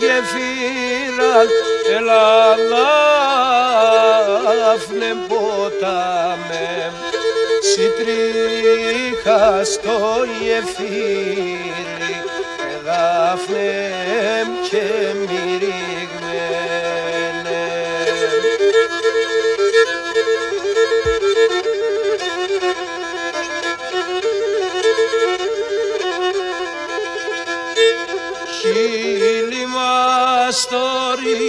Γεφύρα, Ελλάδα, Δάφνε ποτάμε, σιτρίχα στο γεφύρι, Δάφνε και μυριγμένε. Χίλι μαστορί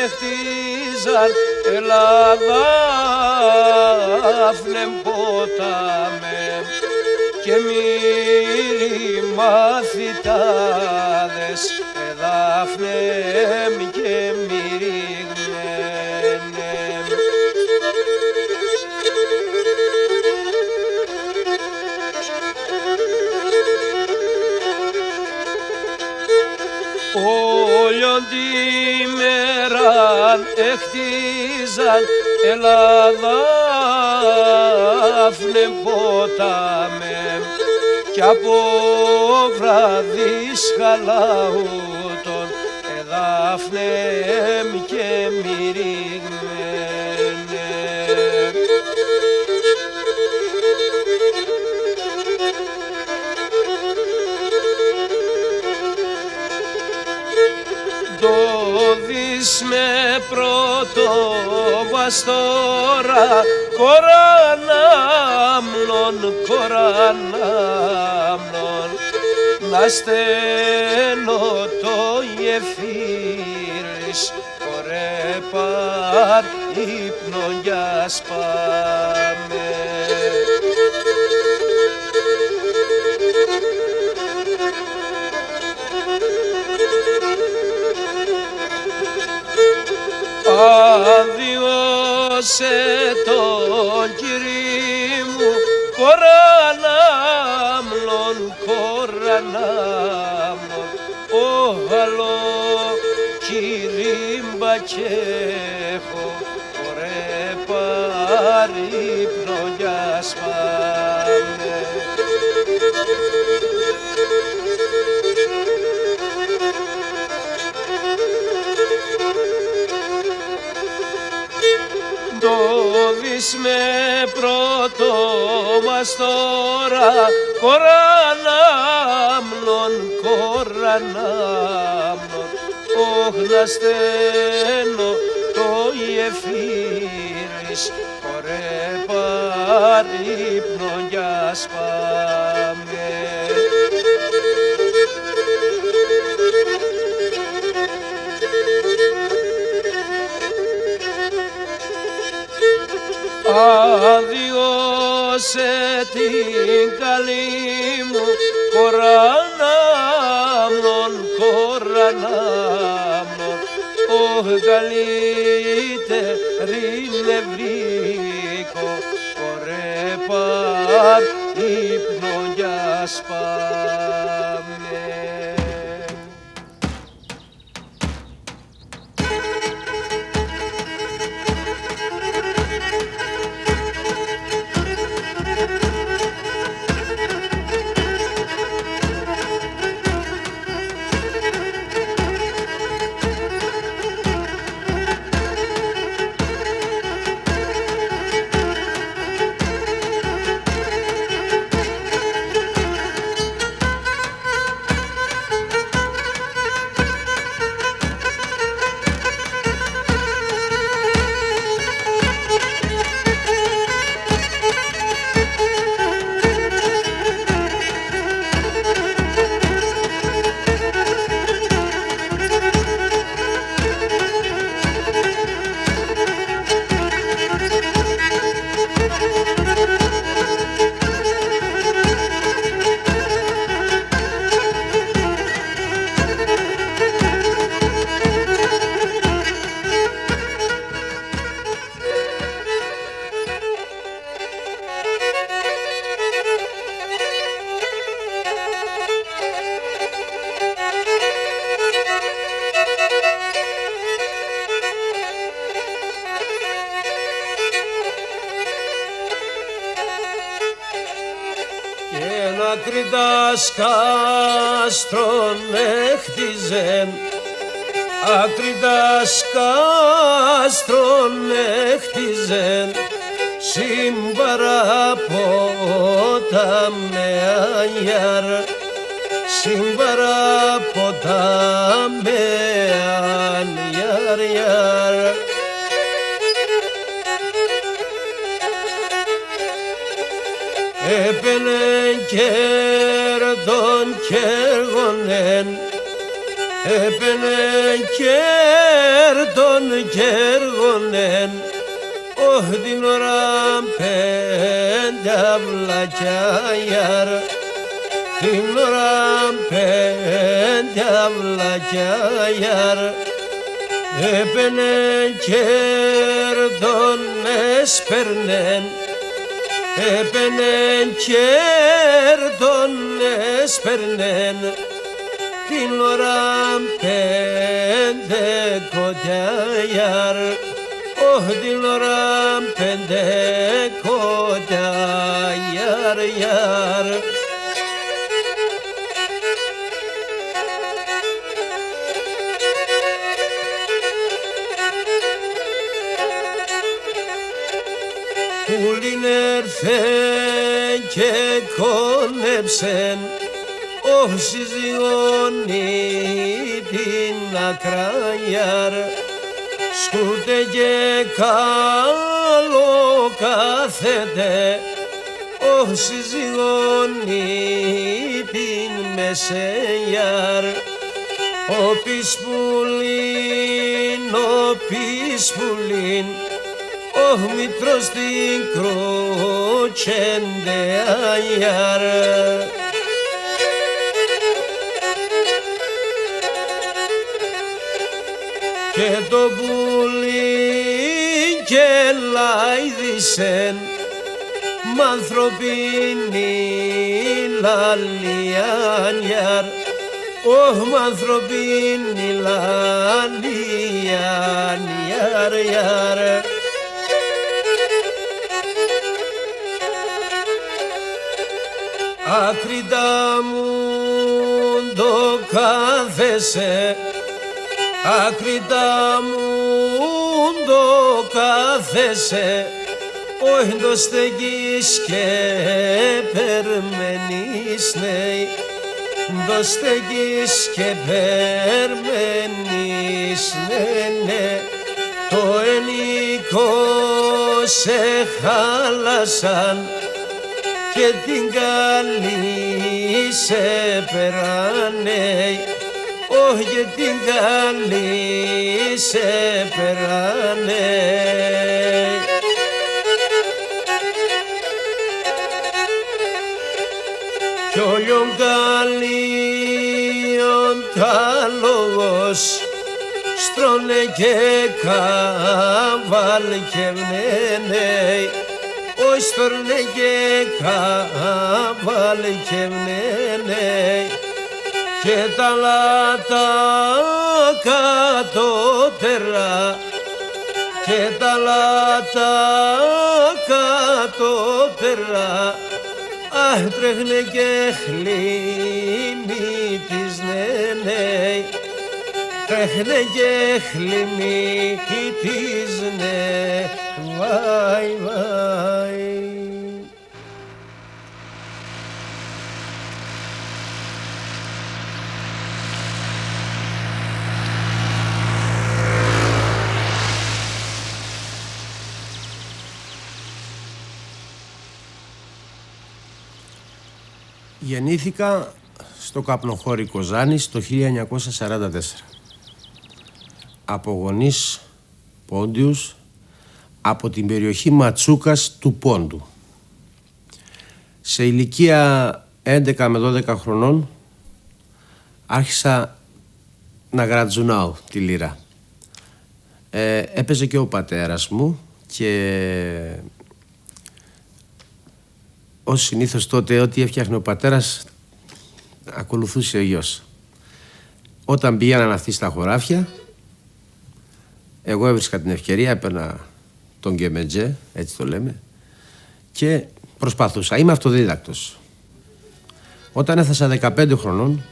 έχτιζαν, Ελλάδα, Δάφνε ποτάμε, και μύρι μαθητάδες, Δάφνε και μυριγμένε. Όλιον τη μέραν έχτιζαν, Ελλάδα, Δάφνε ποτάμε, κι από βραδείς χαλαούτων, Δάφνε και μυριγμένε. Το δεις με πρώτο βαστόρα, κορανάμνον, κορανάμνον, να στέλνω το γεφύρις, κορέ πάρ ύπνον κι ας πάμε. Αδειώσε τον Κύρι μου, κορανάμνον, κορανάμνον, ο γαλό κυρίμπα κι έχω, κορέ πάρ ύπνον κι ας πάμε. Το δεις με πρώτο βαστόρα, κορανάμνον, κορανάμνον, όχ να στέλνω το γεφύρις, κορέ πάρ ύπνον κι ας πάμε. Αδειώσε την καλή μου, κορανάμνον, κορανάμνον, όχ καλύτερη νευρίκο, κορέ πάρ ύπνον κι ας πάμε. Ακριτάς κάστρον έχτιζεν, ακριτάς κάστρον έχτιζεν, συμπαραπόταμε αγιάρ, συμπαραπόταμε αγιάρ. Έπαινεν κέρδον κέργονεν, έπαινεν κέρδον κέργονεν, όχι την ώρα πέντε αυλακιάρ, την ώρα πέντε αυλακιάρ. Έπαινεν κέρδον έσπερνεν, έπαινεν κέρδον έσπερνεν, την ώρα πέντε κοντιάρ, όχι την ώρα πέντε κοντιάρ. Πουλήν έρθεν και κόνεψεν, όσοι ζυγώνει την ακραγιάρ, σκούτε και καλό κάθεται, όσοι ζυγώνει την μεσαιάρ. Ο πισπουλήν, ο πισπουλήν, ο μήτρος την κρότσεντε αγιάρ. Και το πουλί και λάιδισεν, μ' ανθρωπίνη λαλιάνιαρ, όχι μ' ανθρωπίνη λαλιάνιαρ. Ακριτά μου το κάθεσαι, ακριτά μου το κάθεσαι, όχι το στεγγείς και περμενείς, ναι, το στεγγείς και περμενείς, ναι, ναι. Το ενικό σε χάλασαν και την καλή σε περάνε, όχι και την καλή σε περάνε. Κι όλιον καλίον τα λόγος, στρώνε και καβαλκευνένε, όχι στρώνε και καβαλκευνένε, και τα λάτα κατώτερα, και τα λάτα κατώτερα, αχ τρέχνε και χλήμι της νένε, τρέχνε και χλήμι της νένε, βάι βάι. Γεννήθηκα στο καπνοχώρι Κοζάνης το 1944. Από γονείς Πόντιους, από την περιοχή Ματσούκας του Πόντου. Σε ηλικία 11 με 12 χρονών άρχισα να γρατζουνάω τη λύρα. Έπαιζε και ο πατέρας μου και ως συνήθως τότε ό,τι έφτιαχνε ο πατέρας ακολουθούσε ο γιος. Όταν πήγαιναν αυτοί στα χωράφια, εγώ έβρισκα την ευκαιρία, έπαιρνα τον γκεμετζέ, έτσι το λέμε, και προσπαθούσα. Είμαι αυτοδίδακτος. Όταν έφτασα 15 χρονών,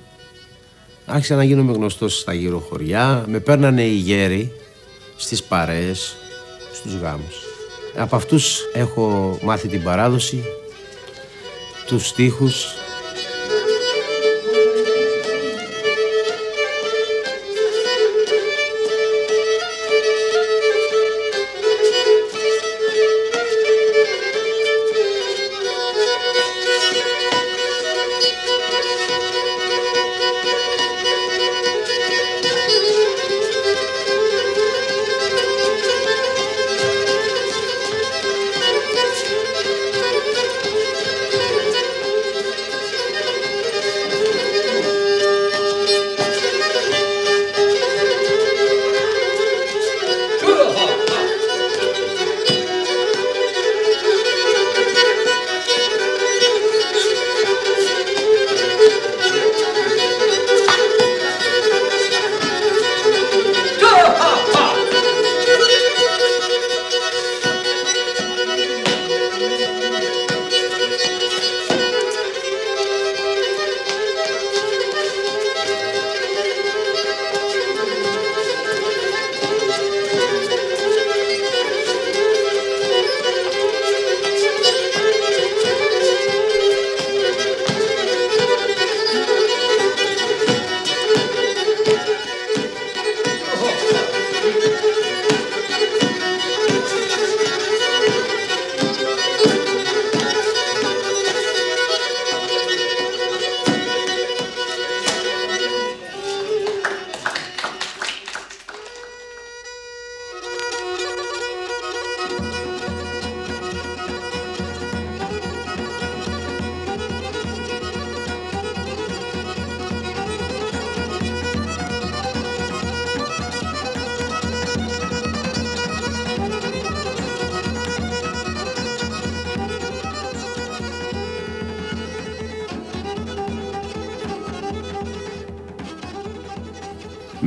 άρχισα να γίνομαι γνωστός στα γύρω χωριά. Με παίρνανε οι γέροι στις παρέες, στους γάμους. Από αυτούς έχω μάθει την παράδοση, τους στίχους.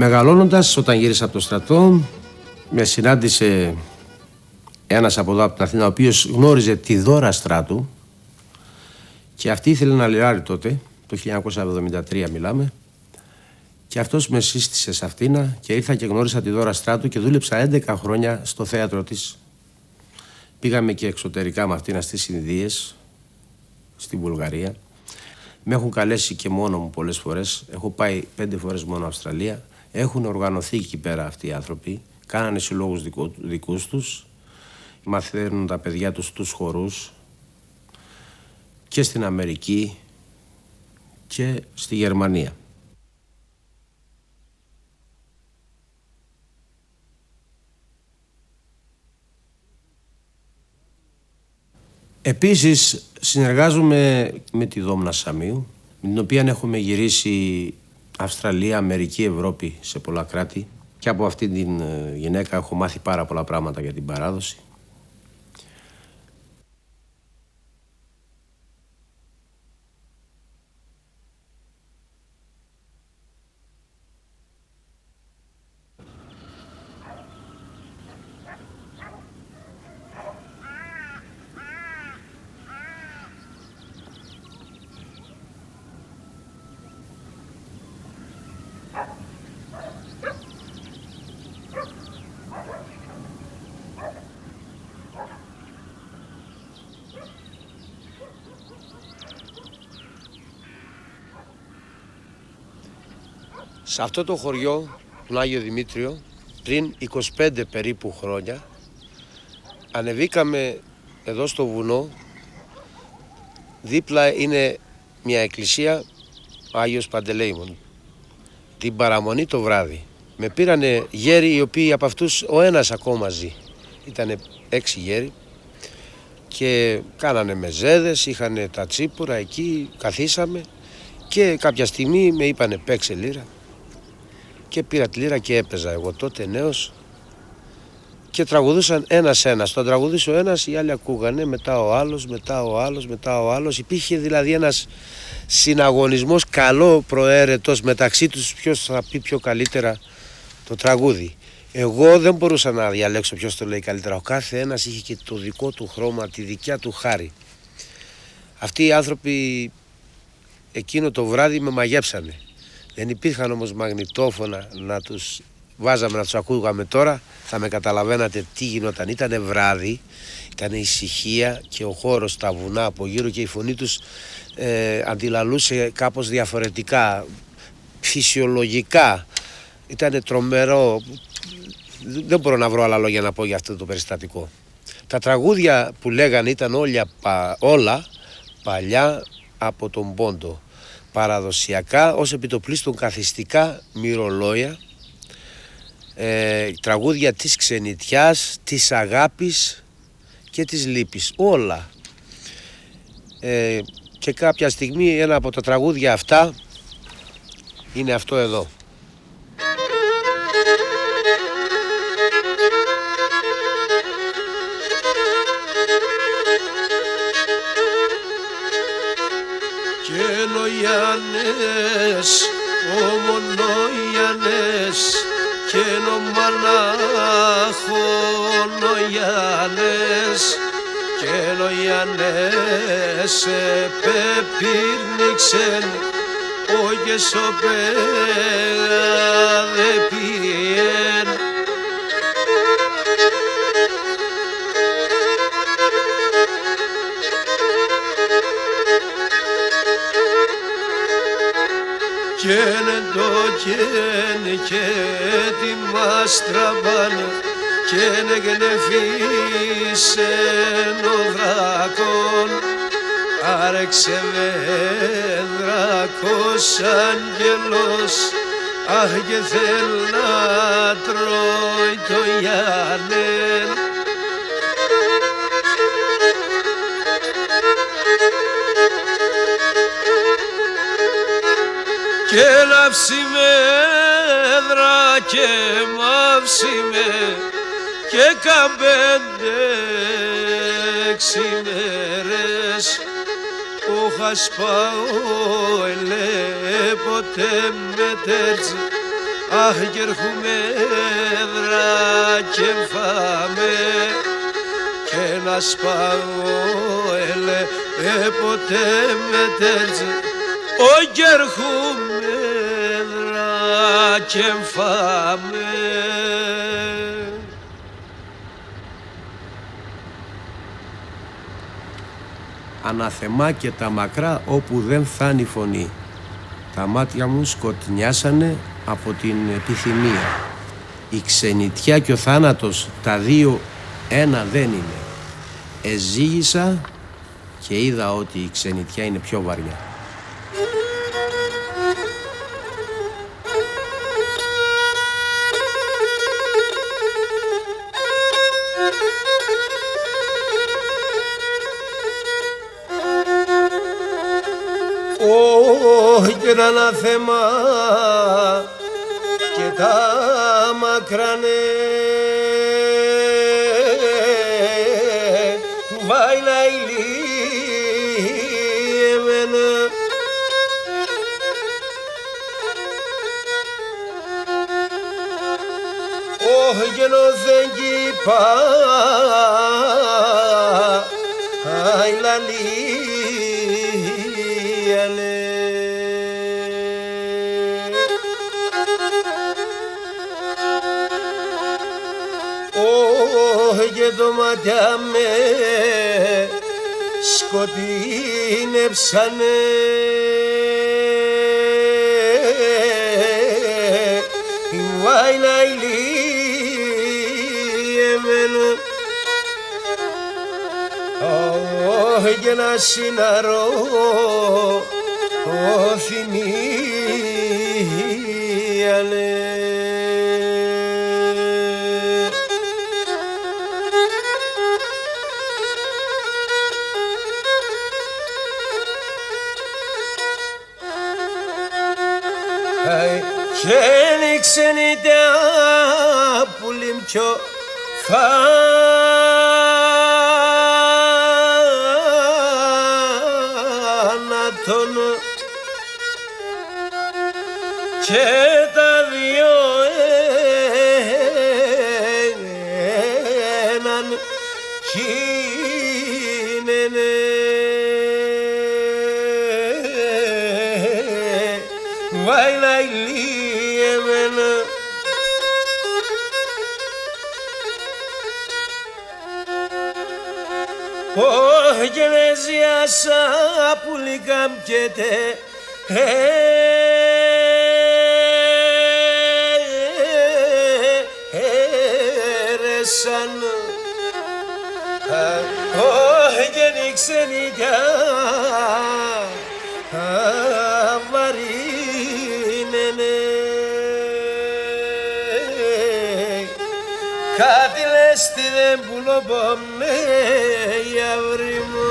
Μεγαλώνοντας, όταν γύρισα από το στρατό, με συνάντησε ένας από εδώ από την Αθήνα, ο οποίος γνώριζε τη Δώρα Στράτου και αυτή ήθελε να λιράρει τότε, το 1973 μιλάμε, και αυτός με σύστησε σε αυτήν και ήρθα και γνώρισα τη Δώρα Στράτου και δούλεψα 11 χρόνια στο θέατρο της. Πήγαμε και εξωτερικά με αυτήν στις Ινδίες, στην Βουλγαρία. Με έχουν καλέσει και μόνο μου πολλές φορές. Έχω πάει 5 φορές μόνο Αυστραλία. Έχουν οργανωθεί εκεί πέρα αυτοί οι άνθρωποι. Κάνανε συλλόγους δικούς τους. Μαθαίνουν τα παιδιά τους στους χορούς. Και στην Αμερική και στη Γερμανία. Επίσης συνεργάζομαι με τη Δόμνα Σαμίου, με την οποία έχουμε γυρίσει Αυστραλία, Αμερική, Ευρώπη σε πολλά κράτη και από αυτή την γυναίκα έχω μάθει πάρα πολλά πράγματα για την παράδοση. Σε αυτό το χωριό, του Άγιο Δημήτριο, πριν 25 περίπου χρόνια, ανεβήκαμε εδώ στο βουνό. Δίπλα είναι μια εκκλησία, ο Άγιος Παντελεήμων. Την παραμονή το βράδυ. Με πήρανε γέροι, οι οποίοι από αυτούς ο ένας ακόμα ζει. Ήτανε 6 γέροι και κάνανε μεζέδες, είχανε τα τσίπουρα εκεί, καθίσαμε και κάποια στιγμή με είπανε παίξε λύρα. Και πήρα τη λύρα και έπαιζα εγώ τότε νέος και τραγουδούσαν ένας-ένας. Τον τραγουδούσε ο ένας, οι άλλοι ακούγανε, μετά ο άλλος, μετά ο άλλος, μετά ο άλλος. Υπήρχε δηλαδή ένας συναγωνισμός καλό προαίρετος μεταξύ τους ποιος θα πει πιο καλύτερα το τραγούδι. Εγώ δεν μπορούσα να διαλέξω ποιος το λέει καλύτερα. Ο κάθε ένας είχε και το δικό του χρώμα, τη δικιά του χάρη. Αυτοί οι άνθρωποι εκείνο το βράδυ με μαγέψανε. Δεν υπήρχαν όμως μαγνητόφωνα να τους βάζαμε, να τους ακούγαμε τώρα, θα με καταλαβαίνατε τι γινόταν. Ήτανε βράδυ, ήτανε ησυχία και ο χώρος, τα βουνά από γύρω και η φωνή τους αντιλαλούσε κάπως διαφορετικά, φυσιολογικά. Ήτανε τρομερό. Δεν μπορώ να βρω άλλα λόγια να πω για αυτό το περιστατικό. Τα τραγούδια που λέγανε ήταν όλα παλιά από τον Πόντο. Παραδοσιακά, ως επιτοπλίστων καθιστικά μυρολόια, τραγούδια της ξενιτιάς, της αγάπης και της λύπης. Όλα. Και κάποια στιγμή ένα από τα τραγούδια αυτά είναι αυτό εδώ. Καινογιάννες, ομονογιάννες, καινομανάχονογιάννες, καινογιάννες επεπύρνηξεν, όγες οπέγαδε πιέν. Καίνε το καίνε και τι μας τραβάνε, καίνε γνεφίσεν ο δράκον, άρεξε με δράκος άγγελος, αχ και θέλ να τρώει το Γιάννεν. Και λάψει με δράκε μαύση με και καμπέντε-έξι μέρες ούχα σπάω ελέ ποτέ με τέρτσι, αχ κι έρχομαι δράκε φάμε και να σπάω ελέ ποτέ με τέρτσι, όχι έρχομαι δράκε φάμε. Αναθεμά και τα μακρά όπου δεν φθάνει φωνή. Τα μάτια μου σκοτεινιάσανε από την επιθυμία. Η ξενιτιά και ο θάνατος, τα δύο ένα δεν είναι. Εζήγησα και είδα ότι η ξενιτιά είναι πιο βαριά. Όχι ένα θέμα και τα μακρανέ βάινα ηλίεμενα όχι ενώ δεν κυπά αιλαλή και το μάτια με σκοτεινεύσανε η βάινα ηλίεμενα και ένα σύναρο θυμίανε. Και είναι η ξενιτιά που λιμπιό θάνατον και τα δυο έναν κίνενε. βαϊλαϊλί εμένα. Ο γενέζιασα που λυκάμπιεται έρεσαν ο γενίξενικιά βαρύνενε. Κάτι λες τι δεν πουλοπόμνε η αυρή μου.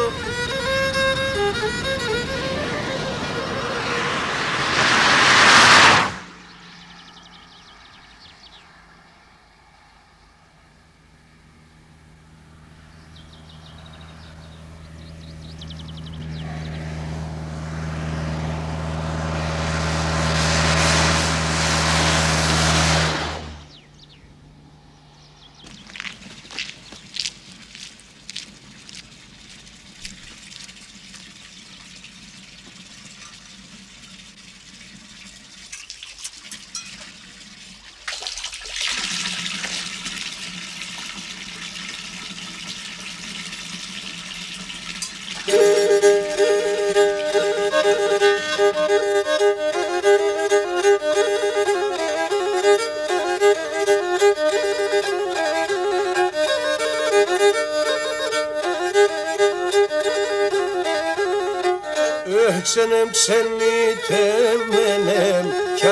Ξενεμ ξενιτεμένεμ κι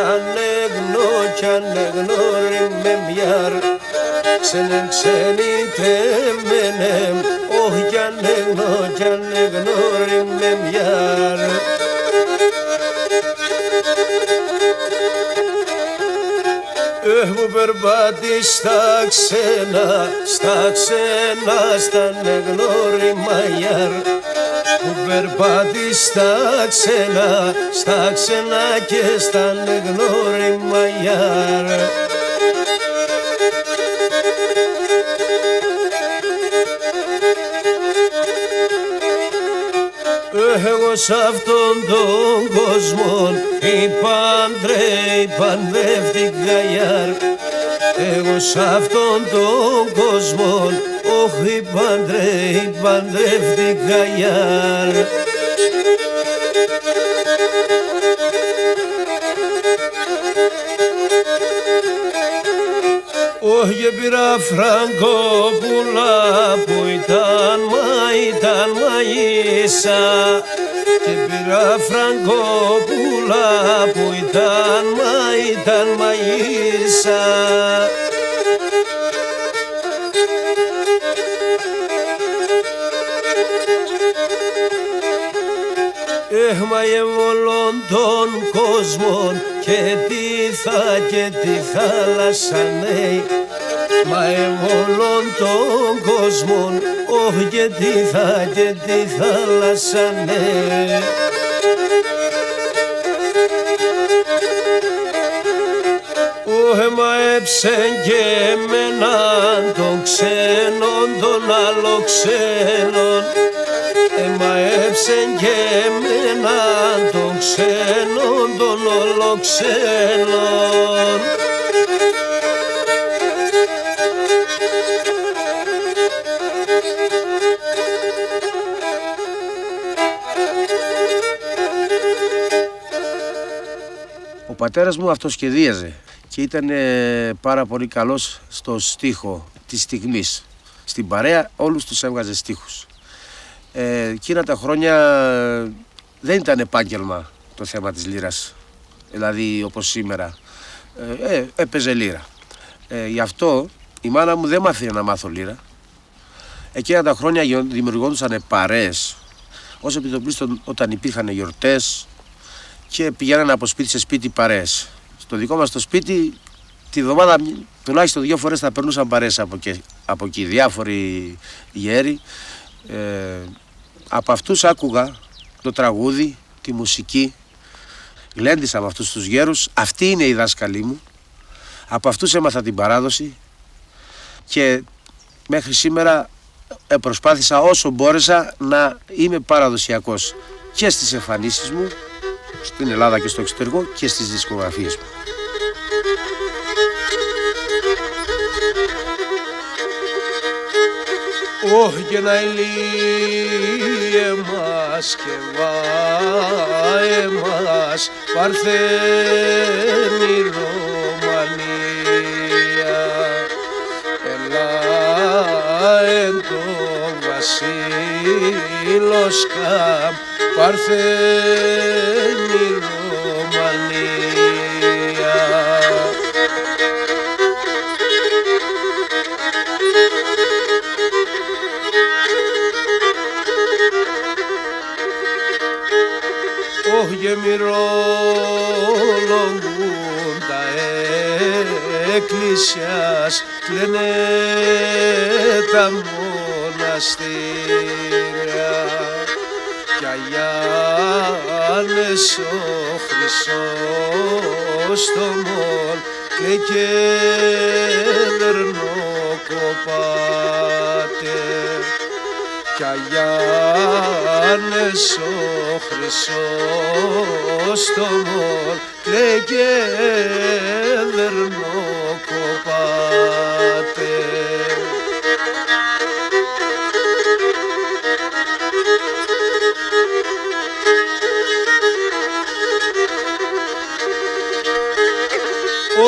ανεγνώ ρημμεμ γιαρ. Ξενεμ ξενιτεμένεμ όχι κι ανεγνώ ρημμεμ γιαρ. Μου περπάτης στα ξένα, στα ανεγνώριμα γιαρ. Που περπάτης στα ξένα και στα ανεγνώριμα γιαρ. Εγώ σ' αυτόν τον κόσμο παντρεύτηκα γιαρ. Εγώ σ' αυτόν τον κόσμο όχι παντρεύτηκα γιαρ. Όχι πήρα φραγκόπουλα που ήταν μαΐσα. Και πήρα φραγκόπουλα που ήταν μαΐσα. Μαεύω όλον τον κόσμο και τη θάλασσανε. Μαεύω όλον τον κόσμο, όχι και τη θάλασσανε. Μαέψεν και εμέναν τον ξένον, τον άλλο ξένον. Μαέψεν και εμέναν τον ξένον, τον όλο ξένον. Ο πατέρας μου αυτοσχεδίαζε και ήταν πάρα πολύ καλός στο στίχο της στιγμής. Στην παρέα όλους τους έβγαζε στίχους. Εκείνα τα χρόνια δεν ήταν επάγγελμα το θέμα της λύρας, δηλαδή όπως σήμερα. Έπαιζε λύρα. Γι' αυτό η μάνα μου δεν μ' άφηνε να μάθω λύρα. Εκείνα τα χρόνια δημιουργόντουσαν παρέες, ως επιτοπλίστων όταν υπήρχαν γιορτές και πηγαίνανε από σπίτι σε σπίτι παρέες. Στο δικό μας το σπίτι τη βδομάδα τουλάχιστον 2 φορές θα περνούσαν παρέες από εκεί, διάφοροι γέροι. Από αυτούς άκουγα το τραγούδι, τη μουσική, γλέντισα με αυτούς τους γέρους, αυτοί είναι οι δάσκαλοι μου, από αυτούς έμαθα την παράδοση και μέχρι σήμερα προσπάθησα όσο μπόρεσα να είμαι παραδοσιακός και στις εμφανίσεις μου στην Ελλάδα και στο εξωτερικό και στις δισκογραφίες μου. Όχι και να ηλίε μας και βάε μας παρθένη Ρωμανία. Ελά εν το βασίλος καμ παρθένη Ρωμανία. Όχι και μυρολογούν τα εκκλησιάς, κλαίνε τα μοναστήρια κι Αγιάννες ο Χρυσόστομον κλαίει και δερνοκοπάτε κι Αγιάννες ο Χρυσόστομον κλαίει και δερνοκοπάτε.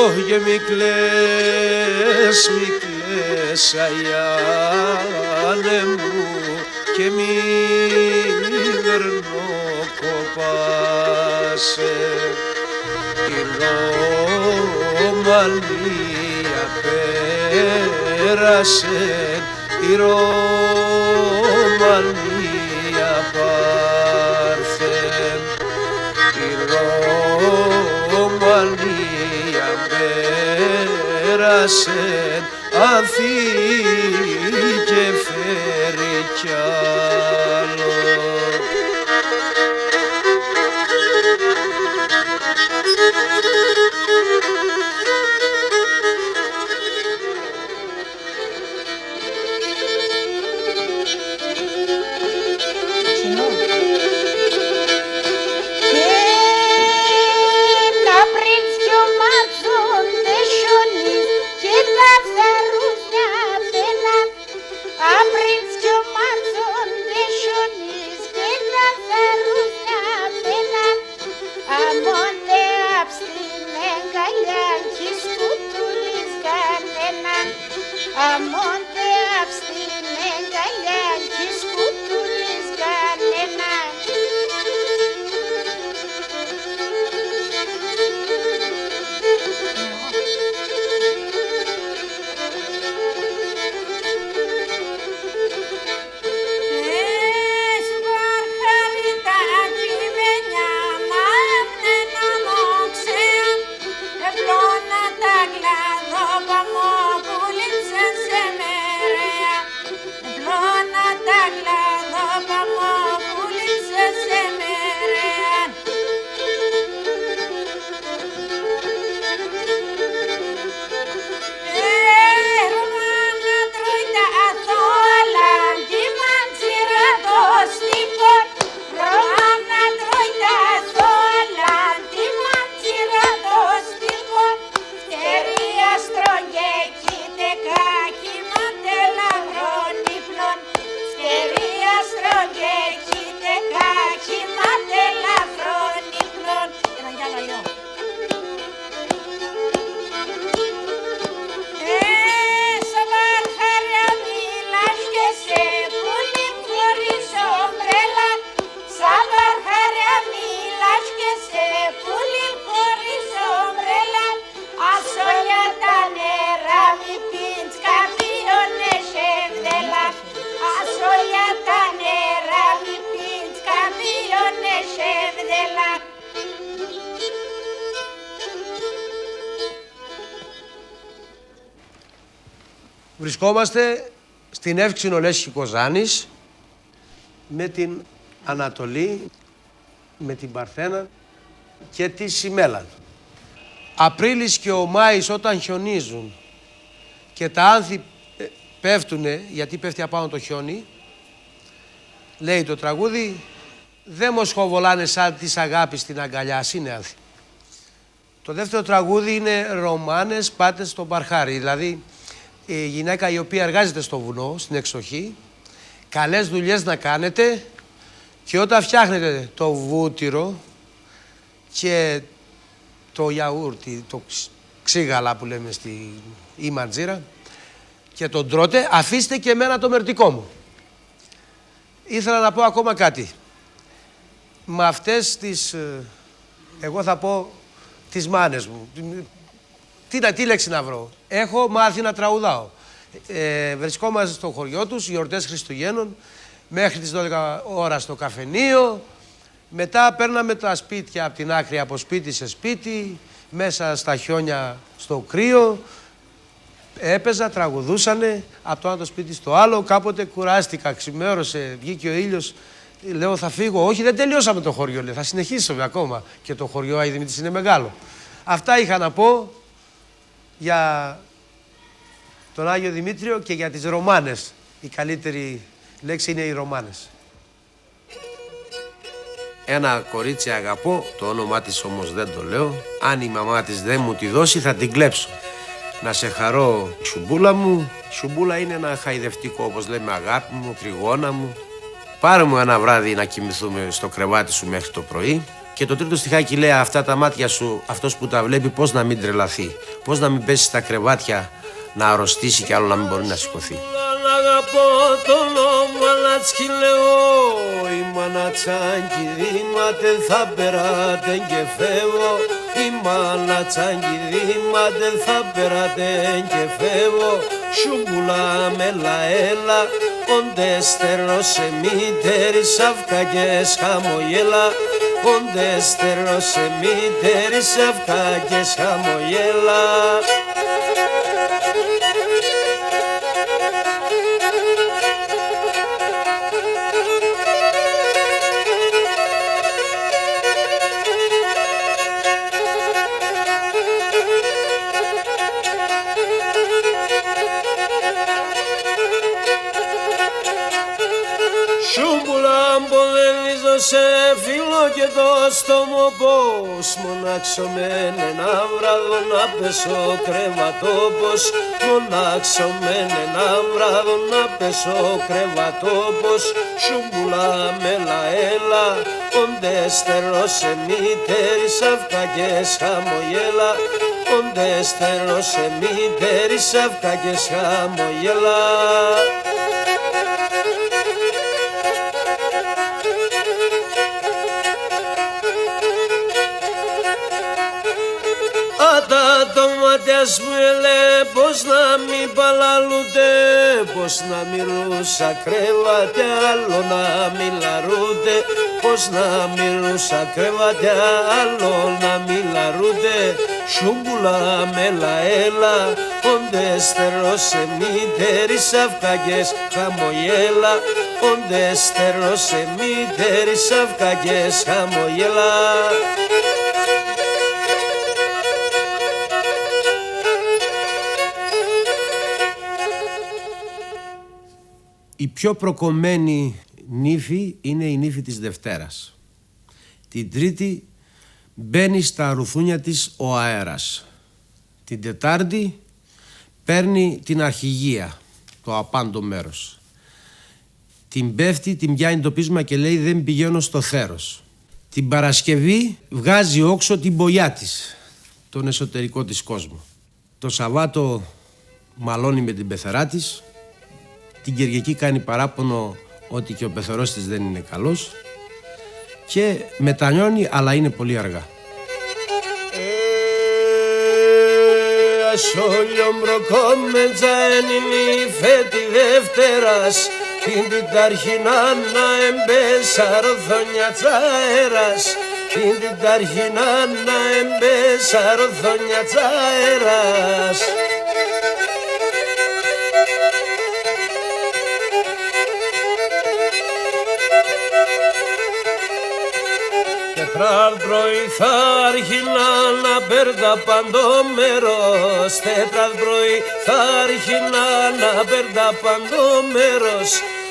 Όχι και μη κλαις Αγιάννε μου και μη δερνοκοπάσαι. Η Ρωμανία πέρασε, η Ρωμανία πάρθεν, η Ρωμανία πέρασε, άνθη και φέρει κι άλλο. Αμόντε αυστήν εγκαλιά κι σκουτούλης κανένα. Βρισκόμαστε στην Εύξηνο Λέσχη Κοζάνης με την Ανατολή, με την Παρθένα και τη Σιμέλα. Απρίλης και ο Μάης όταν χιονίζουν και τα άνθη πέφτουνε, γιατί πέφτει απάνω το χιόνι, λέει το τραγούδι, δεν μοσχοβολάνε σαν της αγάπης την αγκαλιά, Συνέαθη. Το δεύτερο τραγούδι είναι Ρωμάνες πάτε στο Μπαρχάρι, δηλαδή η γυναίκα η οποία εργάζεται στο βουνό, στην εξοχή, καλές δουλειές να κάνετε και όταν φτιάχνετε το βούτυρο και το γιαούρτι, το ξύγαλα που λέμε ή μαντζήρα και τον τρώτε, αφήστε και εμένα το μερτικό μου. Ήθελα να πω ακόμα κάτι. Με αυτές τις, εγώ θα πω τις μάνες μου. Τι λέξη να βρω. Έχω μάθει να τραγουδάω. Βρισκόμαστε στο χωριό τους, γιορτές Χριστουγέννων, μέχρι τις 12 ώρα στο καφενείο. Μετά παίρναμε τα σπίτια από την άκρη, από σπίτι σε σπίτι, μέσα στα χιόνια στο κρύο. Έπαιζα, τραγουδούσανε από το ένα το σπίτι στο άλλο. Κάποτε κουράστηκα, ξημέρωσε, βγήκε ο ήλιος. Λέω θα φύγω. Όχι, δεν τελειώσαμε το χωριό. Λέει, θα συνεχίσουμε ακόμα. Και το χωριό Άγιοι Δημήτρης είναι μεγάλο. Αυτά είχα να πω για τον Άγιο Δημήτριο και για τις Ρωμάνες. Η καλύτερη λέξη είναι οι Ρωμάνες. Ένα κορίτσι αγαπώ, το όνομά της όμως δεν το λέω. Αν η μαμά της δεν μου τη δώσει θα την κλέψω. Να σε χαρώ, Σουμπούλα μου. Σουμπούλα είναι ένα χαϊδευτικό, όπως λέμε, αγάπη μου, τριγώνα μου. Πάρε μου ένα βράδυ να κοιμηθούμε στο κρεβάτι σου μέχρι το πρωί. Και το τρίτο στιχάκι λέει: αυτά τα μάτια σου, αυτός που τα βλέπει, πώς να μην τρελαθεί. Πώς να μην πέσει στα κρεβάτια, να αρρωστήσει κι άλλο να μην μπορεί να σηκωθεί. Αγαπώ τον νόμο, αλλά τσχυλαιώ. Η μάνα τσάνκι δήμαται, θα περάτε και φεύγω. Η μάνα τσάνκι δήμαται, θα περάτε και φεύγω. Σουμπούλα μέλα έλα, οντέστερο σε μήτερη σαύκα και σχαμογέλα. Οντέστερο σε μήτερη σαύκα και σχαμογέλα. Σε φίλο και το στόμο πως μονάξω μεν ένα βράδο να πέσω κρεβατό πως μονάξω μεν ένα βράδο να πέσω κρεβατό πως Σουμπούλα μέλα έλα οντέστερο σε μήτερη σαύκα και σχαμογέλα οντέστερο σε μήτερη σαύκα και σχαμογέλα. Το μάτιας μου ελέ πως να μην παλαλούτε, πως να μυρούσα κρεβάτια, άλλο να μιλαρούτε, πως να μυρούσα κρεβάτια, άλλο να μιλαρούτε. Σουμπούλα μέλα έλα, οντέστερο σε μήτερη σαύκα και χαμογέλα, οντέστερο σε μήτερη σαύκα και χαμογέλα. Η πιο προκομμένη νύφη είναι η νύφη της Δευτέρας. Την Τρίτη μπαίνει στα ρουθούνια της ο αέρας. Την Τετάρτη παίρνει την αρχηγία, το απάντο μέρος. Την Πέμπτη την πιάνει το πείσμα και λέει δεν πηγαίνω στο θέρος. Την Παρασκευή βγάζει όξο την μπογιά της, τον εσωτερικό της κόσμο. Το Σαββάτο μαλώνει με την πεθερά της. Την Κυριακή κάνει παράπονο ότι και ο πεθερός της δεν είναι καλός και μετανιώνει, αλλά είναι πολύ αργά. Ασόλιο μπροκόμετζα ενημί φέτη Δευτέρας την τιταρχινά να εμπέσα ροδόνια τσαέρας την τιταρχινά να εμπέσα ροδόνια τσαέρας. Τετράδ πρωί θα αρχινά να παίρντα παντόμερος. Τετράδ πρωί θα αρχινά να παίρντα παντόμερος.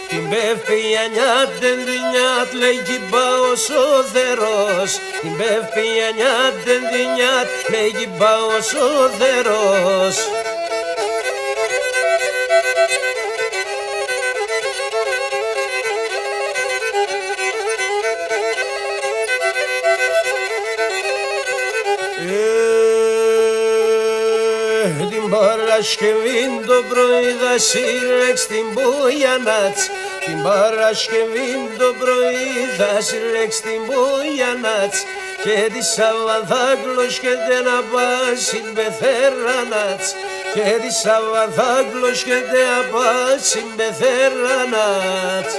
Την πεφιανιά τεντινιάτ λέγει πάος ο δερός. Την πεφιανιά τεντινιάτ λέγει πάος ο δερός. Την Παρασκευήν το πρωί θα συλλέξ την Μπογιανάτς. Την Παρασκευήν το πρωί θα συλλέξ την Μπογιανάτς. Και τη Σαββαθάγκλος και να πάσει μπεθέρανάτς. Και τη Σαββαθάγκλος και να πάσει μπεθέρανάτς.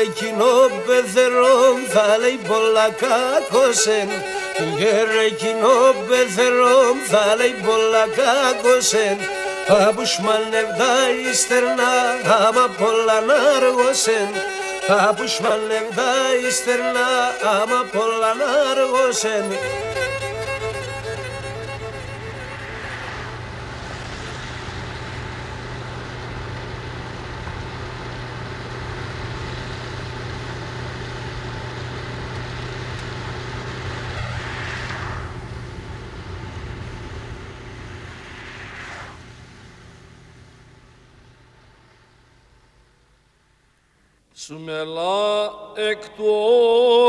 Εκείνο πεθερόν θα λέει πολλά κάκωσεν. Εκείνο πεθερόν θα λέει πολλά κάκωσεν. Απούς μανευδά ιστερνά άμα πολλά ναργωσεν. Απούς μανευδά ιστερνά άμα πολλά ναργωσεν. Σου μελά εκ του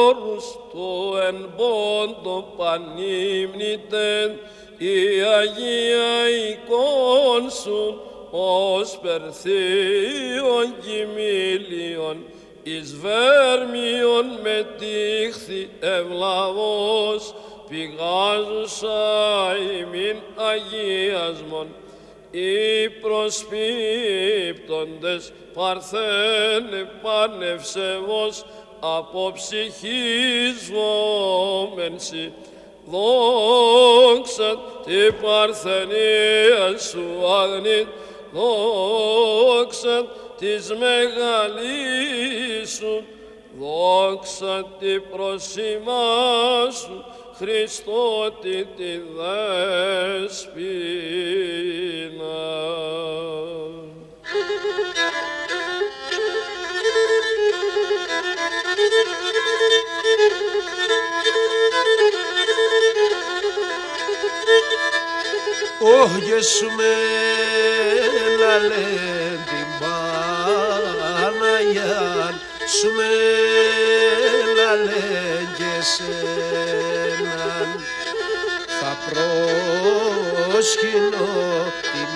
όρους το εν πόντο πανύμνητεν η Αγία εικόν σου ως περθείων κοιμήλιον εις βέρμιον με τύχθη ευλαβώς πηγάζουσα ημίν αγίασμον οι προσπίπτοντες παρθένε πανευσεβώς από ψυχής βόμενσι. Δόξα τη παρθενία σου αγνή, δόξα της μεγαλής σου, δόξα τη προσημά σου, Χριστότη τη δέσποινα. Όχε σου με λαλέν την Παναγιάν, σου με λαλέν και σέναν. Θα προσκυνώ την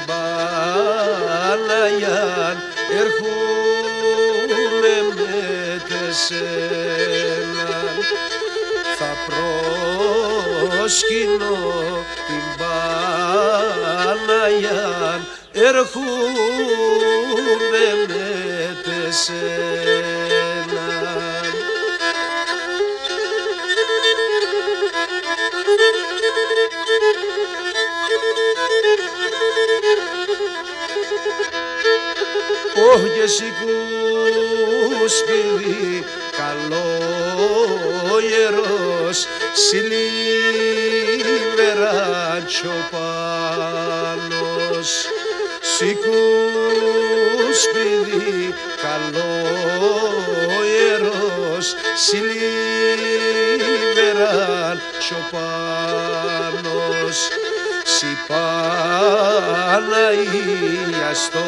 Παναγιάν, ερχούμε με τεσέναν. Θα προσκυνώ την Παναγιάν, ερχούμε με τεσέναν. Όχε σηκούσκηδη καλό ιερός, συλλήβεραν τσοπάνος. Σηκούσκηδη καλό ιερός, συλλήβεραν τσοπάνος. Συ Παναγία στο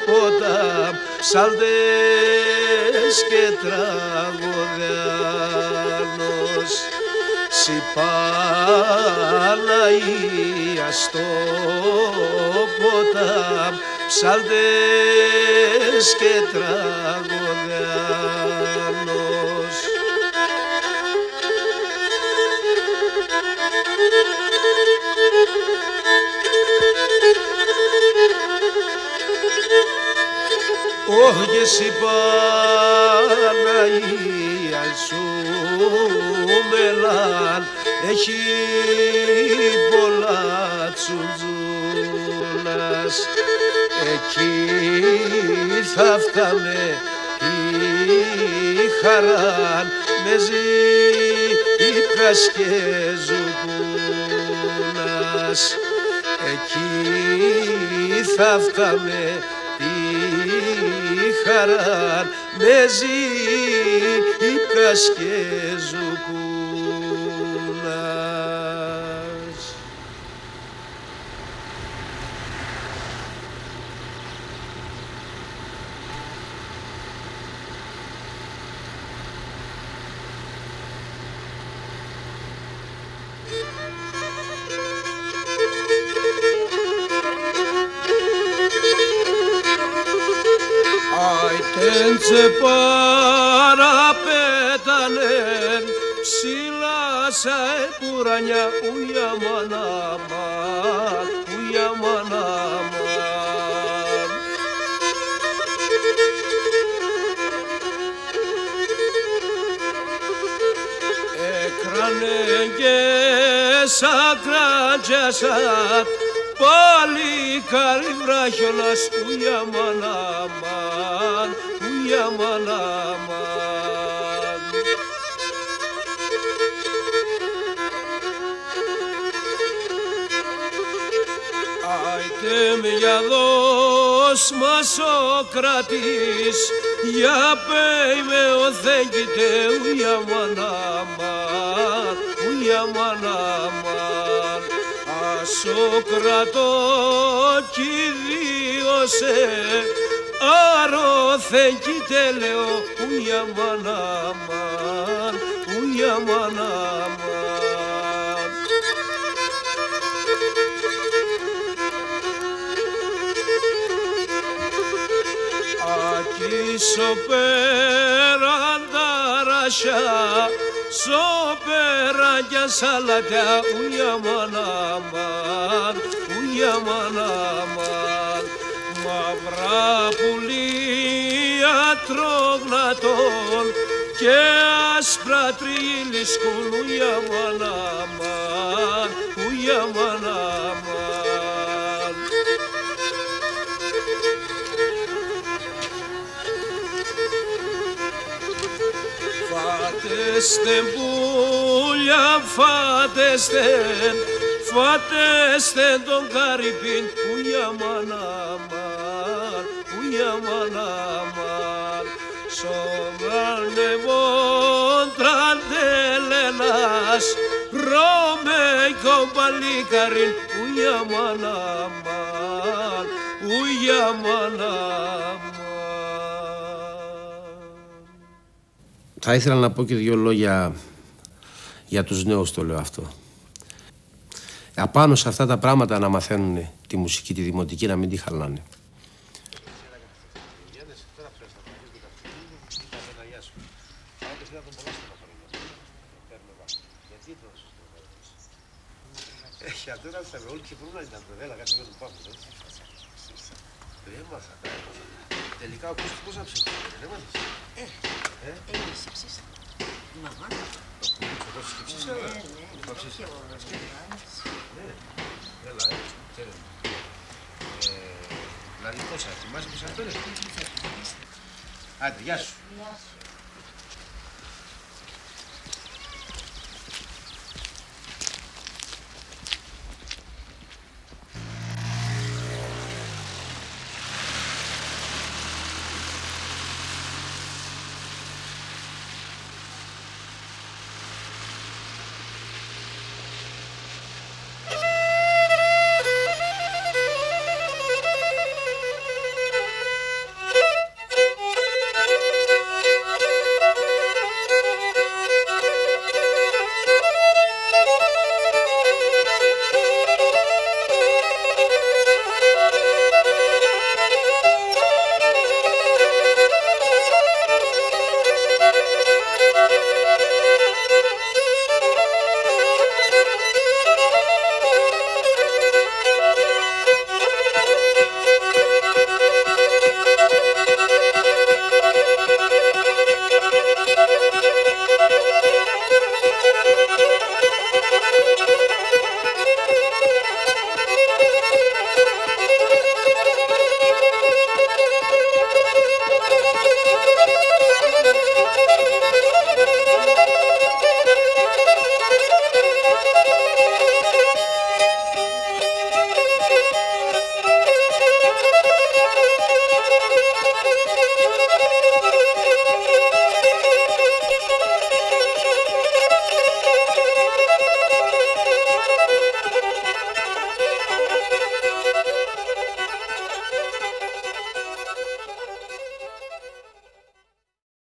ποτάμ, ψαλτές και τραγωδιάνος. Συ Παναγία στο ποτάμ, ψαλτές και τραγωδιάνος. Όχε συ Παναγία σου μελάν, έχει πολλά τσουντζούνας. Εκεί θα φτάμε η χαράν μεζί ύπκας και ζουπούνας. Εκεί θα φτάμε τη χαράν μεζί ύπκας και ζουπούνας. Άιτεντσε παραπέτανεν ψηλά σαν πουρανιά ουια μανάμαν, ουια μανάμαν. Έκρανε και σαν κράτζασαν πάλι καρυβράχιονας ουια μανάμαν, ουια μανάμαν. Άιτε μια δώσ' μας ο κρατής, για πέι με ο θέκητε ουια μανάμαν, ουια μανάμαν. Σοκρατώ κι δίωσε άρωθεν κι τέλεο ουια μανάμαν, ουια μανάμαν. Ακεί σοπέραν τα ρασιά, σοπέραν κι σαλατιά ουια μανάμαν, ουια μανάμαν. Μαυρά πουλία τρόγνατον και άσπρα τρίλισκον ουια μανάμαν, ουια μανάμαν. Φάτεστεν πουλιά, φάτεστεν, φάτεστεν τον καρυπίν ουια μανάμαν, ουια μανάμαν. Σοβαρνευόν τραντελένας ρωμαϊκό παλίκαριν ουια μανάμαν, ουια μανάμαν. Θα ήθελα να πω και δύο λόγια για τους νέους, το λέω αυτό. Απάνω σε αυτά τα πράγματα να μαθαίνουν τη μουσική, τη δημοτική, να μην τη χαλάνε. Τελικά ο Κώστας πώς άψε, δεν έμαθες? Έγισε ψήσα. Μαμά. Το Κώστας και ψήσα, αλλά. Το ψήσα. Έλα, ξέρετε. Δηλαδή πόσα, θυμάσαι πόσα πέρες? Άντε, γεια σου.